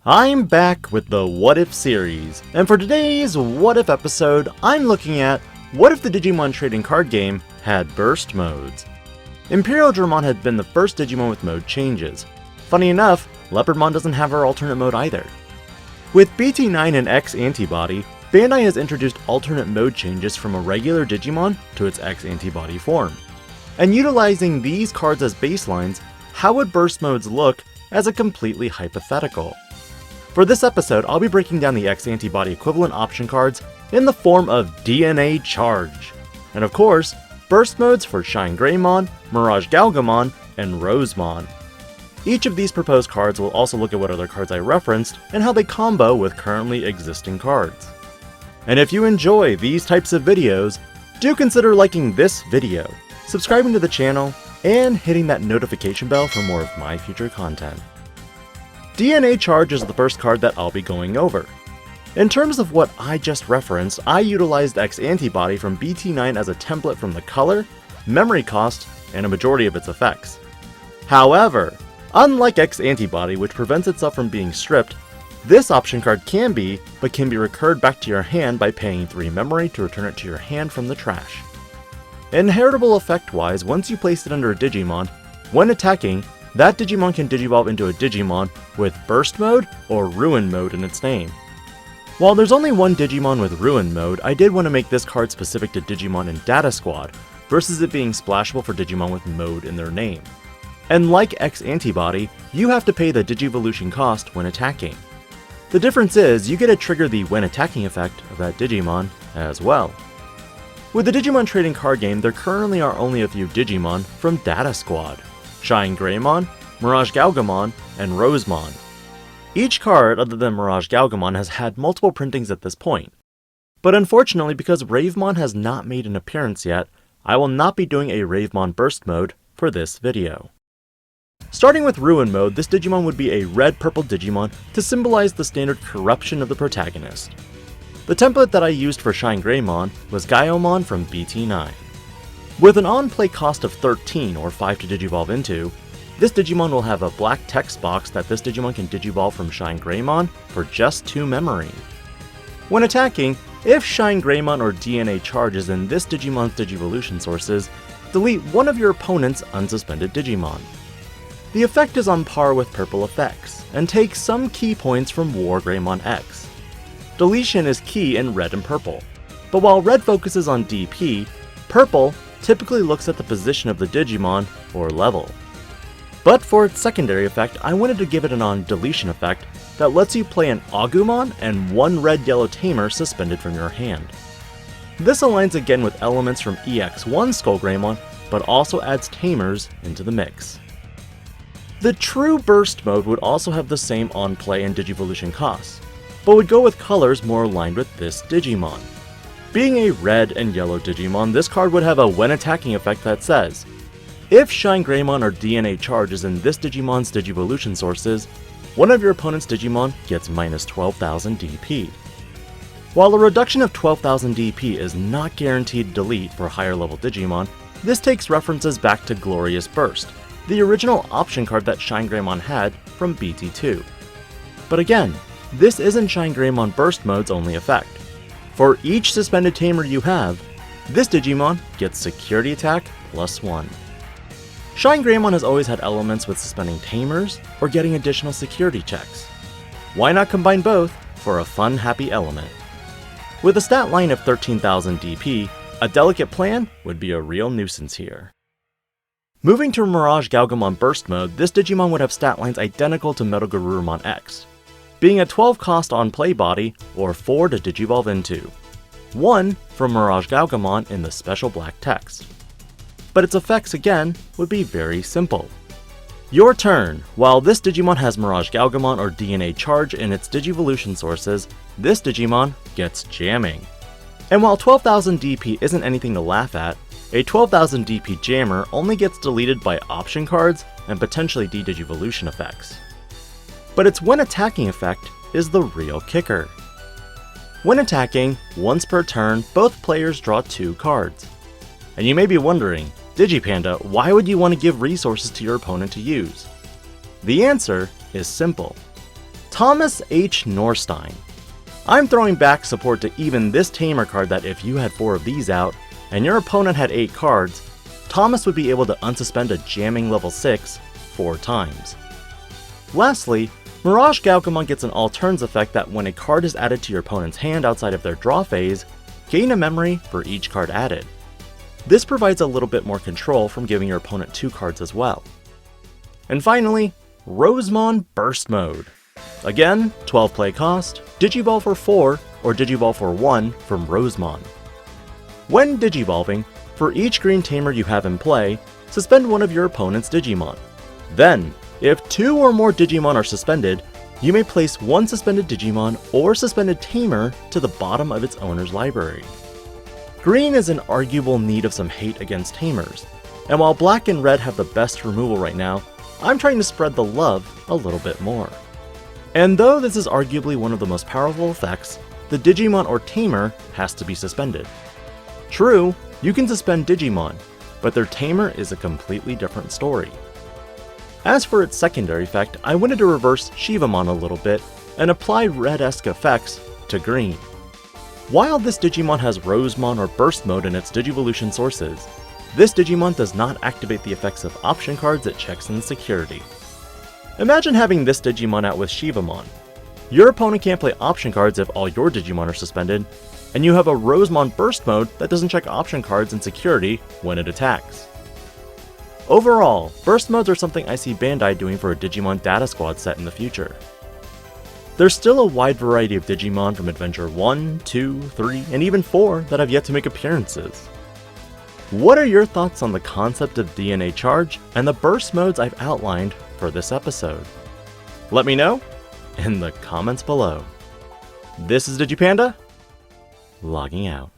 I'm back with the What If series, and for today's What If episode, I'm looking at what if the Digimon trading card game had burst modes. Imperial Dramon had been the first Digimon with mode changes. Funny enough, Leopardmon doesn't have her alternate mode either. With BT9 and X-Antibody, Bandai has introduced alternate mode changes from a regular Digimon to its X-Antibody form. And utilizing these cards as baselines, how would burst modes look as a completely hypothetical? For this episode, I'll be breaking down the X-Antibody equivalent option cards in the form of DNA Charge. And of course, burst modes for Shinegreymon, Miragegaogamon, and Rosemon. Each of these proposed cards will also look at what other cards I referenced and how they combo with currently existing cards. And if you enjoy these types of videos, do consider liking this video, subscribing to the channel, and hitting that notification bell for more of my future content. DNA Charge is the first card that I'll be going over. In terms of what I just referenced, I utilized X-Antibody from BT9 as a template from the color, memory cost, and a majority of its effects. However, unlike X-Antibody, which prevents itself from being stripped, this option card can be recurred back to your hand by paying 3 memory to return it to your hand from the trash. Inheritable effect-wise, once you place it under a Digimon, when attacking, that Digimon can digivolve into a Digimon with Burst Mode or Ruin Mode in its name. While there's only one Digimon with Ruin Mode, I did want to make this card specific to Digimon in Data Squad, versus it being splashable for Digimon with Mode in their name. And like X-Antibody, you have to pay the Digivolution cost when attacking. The difference is, you get to trigger the when attacking effect of that Digimon as well. With the Digimon trading card game, there currently are only a few Digimon from Data Squad: Shinegreymon, Miragegaogamon, and Rosemon. Each card other than Miragegaogamon has had multiple printings at this point. But unfortunately, because Ravemon has not made an appearance yet, I will not be doing a Ravemon burst mode for this video. Starting with Ruin Mode, this Digimon would be a red-purple Digimon to symbolize the standard corruption of the protagonist. The template that I used for Shinegreymon was Gaiomon from BT9. With an on-play cost of 13 or 5 to digivolve into, this Digimon will have a black text box that this Digimon can digivolve from Shinegreymon for just 2 memory. When attacking, if Shinegreymon or DNA Charge is in this Digimon's Digivolution sources, delete one of your opponent's unsuspended Digimon. The effect is on par with purple effects, and takes some key points from Wargreymon X. Deletion is key in red and purple, but while red focuses on DP, purple typically looks at the position of the Digimon or level. But for its secondary effect, I wanted to give it a non-deletion effect that lets you play an Agumon and 1 red-yellow tamer suspended from your hand. This aligns again with elements from EX1 Skullgreymon, but also adds tamers into the mix. The true burst mode would also have the same on-play and Digivolution costs, but would go with colors more aligned with this Digimon. Being a red and yellow Digimon, this card would have a when attacking effect that says, if Shinegreymon or DNA Charge is in this Digimon's Digivolution sources, one of your opponent's Digimon gets minus 12,000 DP. While a reduction of 12,000 DP is not guaranteed delete for higher level Digimon, this takes references back to Glorious Burst, the original option card that Shinegreymon had from BT2. But again, this isn't Shinegreymon Burst Mode's only effect. For each suspended tamer you have, this Digimon gets Security Attack plus 1. Shinegreymon has always had elements with suspending tamers or getting additional security checks. Why not combine both for a fun, happy element? With a stat line of 13,000 DP, a delicate plan would be a real nuisance here. Moving to Miragegaogamon Burst Mode, this Digimon would have stat lines identical to Metagarurumon X, being a 12 cost on play body or 4 to digivolve into. 1 from Miragegaogamon in the special black text. But its effects again would be very simple. Your turn. While this Digimon has Miragegaogamon or DNA Charge in its Digivolution sources, this Digimon gets jamming. And while 12,000 DP isn't anything to laugh at, a 12,000 DP jammer only gets deleted by option cards and potentially de-Digivolution effects. But its when attacking effect is the real kicker. When attacking, once per turn, both players draw 2 cards. And you may be wondering, Digi-Panda, why would you want to give resources to your opponent to use? The answer is simple. Thomas H. Norstein. I'm throwing back support to even this Tamer card that if you had 4 of these out, and your opponent had 8 cards, Thomas would be able to unsuspend a jamming level 6 4 times. Lastly, Miragegaogamon gets an all-turns effect that when a card is added to your opponent's hand outside of their draw phase, gain a memory for each card added. This provides a little bit more control from giving your opponent 2 cards as well. And finally, Rosemon Burst Mode. Again, 12 play cost, Digivolve for 4 or Digivolve for 1 from Rosemon. When Digivolving, for each green Tamer you have in play, suspend one of your opponent's Digimon. Then, if 2 or more Digimon are suspended, you may place 1 suspended Digimon or suspended Tamer to the bottom of its owner's library. Green is in arguable need of some hate against Tamers, and while black and red have the best removal right now, I'm trying to spread the love a little bit more. And though this is arguably one of the most powerful effects, the Digimon or Tamer has to be suspended. True, you can suspend Digimon, but their Tamer is a completely different story. As for its secondary effect, I wanted to reverse Shivamon a little bit and apply red-esque effects to green. While this Digimon has Rosemon or Burst Mode in its Digivolution sources, this Digimon does not activate the effects of option cards it checks in security. Imagine having this Digimon out with Shivamon. Your opponent can't play option cards if all your Digimon are suspended, and you have a Rosemon Burst Mode that doesn't check option cards in security when it attacks. Overall, Burst Modes are something I see Bandai doing for a Digimon Data Squad set in the future. There's still a wide variety of Digimon from Adventure 1, 2, 3, and even 4 that have yet to make appearances. What are your thoughts on the concept of DNA Charge and the Burst Modes I've outlined for this episode? Let me know in the comments below. This is Digi-Panda, logging out.